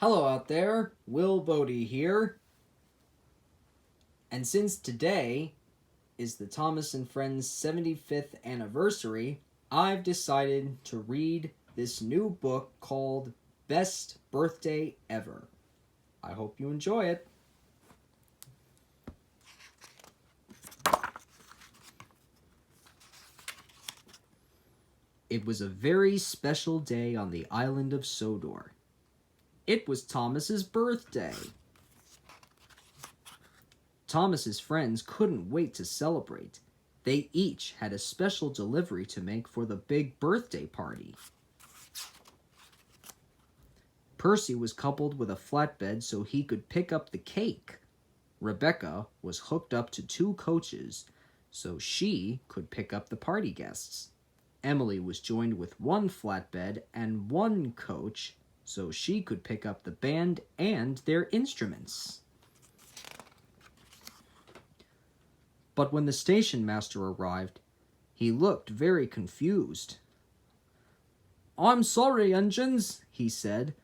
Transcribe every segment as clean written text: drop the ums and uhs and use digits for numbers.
Hello out there, Will Bodie here. And since today is the Thomas and Friends 75th anniversary, I've decided to read this new book called Best Birthday Ever. I hope you enjoy it. It was a very special day on the island of Sodor. It was Thomas's birthday. Thomas's friends couldn't wait to celebrate. They each had a special delivery to make for the big birthday party. Percy was coupled with a flatbed so he could pick up the cake. Rebecca was hooked up to 2 coaches so she could pick up the party guests. Emily was joined with 1 flatbed and 1 coach so she could pick up the band and their instruments. But when the station master arrived, he looked very confused. "I'm sorry, engines," he said.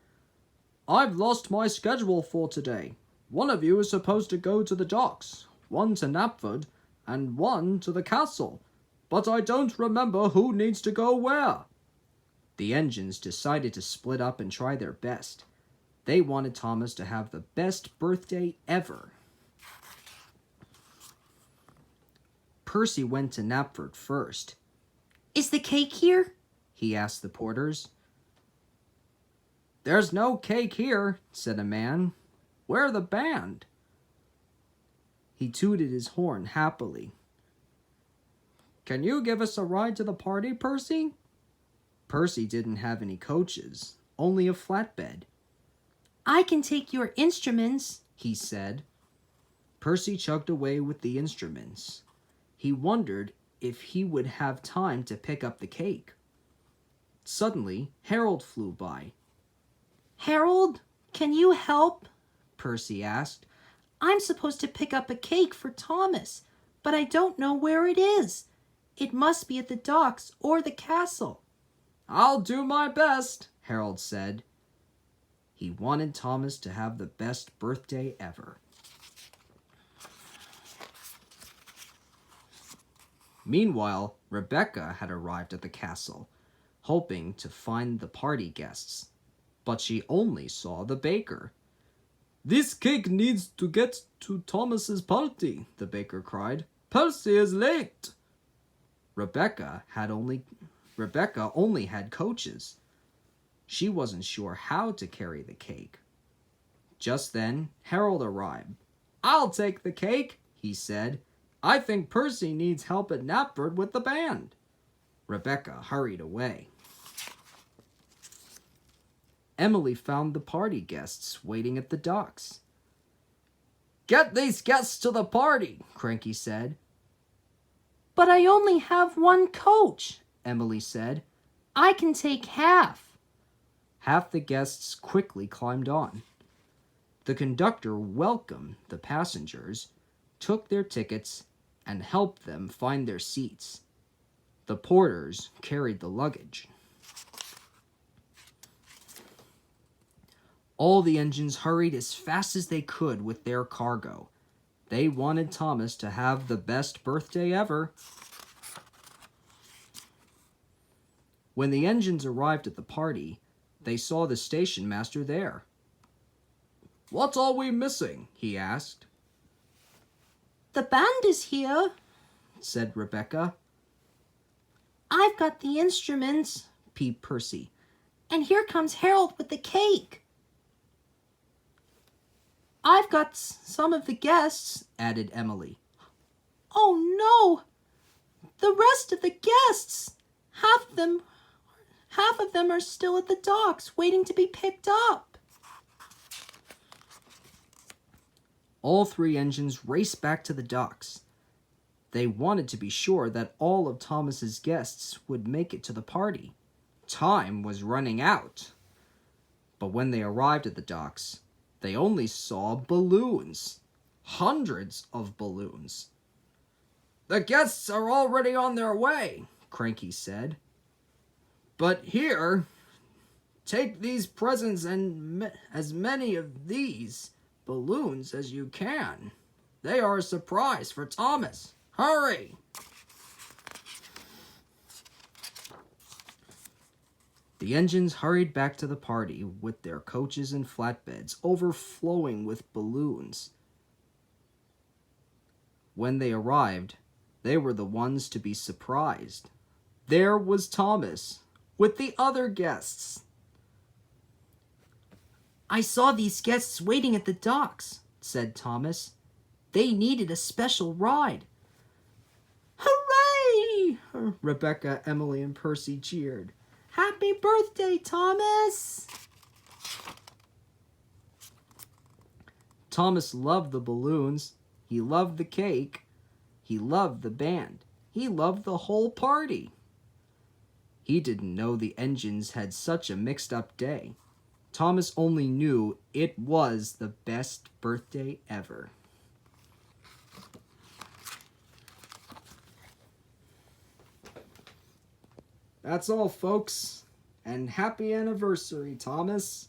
"I've lost my schedule for today. One of you is supposed to go to the docks, 1 to Knapford, and 1 to the castle, but I don't remember who needs to go where." The engines decided to split up and try their best. They wanted Thomas to have the best birthday ever. Percy went to Knapford first. "Is the cake here?" he asked the porters. "There's no cake here," said a man. "Where the band?" He tooted his horn happily. "Can you give us a ride to the party, Percy?" Percy didn't have any coaches, only a flatbed. "I can take your instruments," he said. Percy chugged away with the instruments. He wondered if he would have time to pick up the cake. Suddenly, Harold flew by. "Harold, can you help?" Percy asked. "I'm supposed to pick up a cake for Thomas, but I don't know where it is. It must be at the docks or the castle." "I'll do my best," Harold said. He wanted Thomas to have the best birthday ever. Meanwhile, Rebecca had arrived at the castle, hoping to find the party guests, but she only saw the baker. "This cake needs to get to Thomas's party," the baker cried. "Percy is late." Rebecca only had coaches. She wasn't sure how to carry the cake. Just then, Harold arrived. "I'll take the cake," he said. "I think Percy needs help at Knapford with the band." Rebecca hurried away. Emily found the party guests waiting at the docks. "Get these guests to the party," Cranky said. "But I only have 1 coach," Emily said. "I can take half." Half the guests quickly climbed on. The conductor welcomed the passengers, took their tickets, and helped them find their seats. The porters carried the luggage. All the engines hurried as fast as they could with their cargo. They wanted Thomas to have the best birthday ever. When the engines arrived at the party, they saw the station master there. "What are we missing?" he asked. "The band is here," said Rebecca. "I've got the instruments," peeped Percy. "and here comes Harold with the cake." "I've got some of the guests," added Emily. "Oh no! The rest of the guests! Half of them are still at the docks waiting to be picked up." All 3 engines raced back to the docks. They wanted to be sure that all of Thomas's guests would make it to the party. Time was running out. But when they arrived at the docks, they only saw balloons. Hundreds of balloons. "The guests are already on their way," Cranky said. "But here take these presents and as many of these balloons as you can. They are a surprise for Thomas. Hurry! The engines hurried back to the party with their coaches and flatbeds overflowing with balloons. When they arrived, they were the ones to be surprised. There was Thomas with the other guests. I saw these guests waiting at the docks, said Thomas. They needed a special ride. Hooray! Rebecca, Emily, and Percy cheered. Happy birthday, Thomas! Thomas loved the balloons. He loved the cake. He loved the band. He loved the whole party. He didn't know the engines had such a mixed-up day. Thomas only knew it was the best birthday ever. That's all, folks. And happy anniversary, Thomas.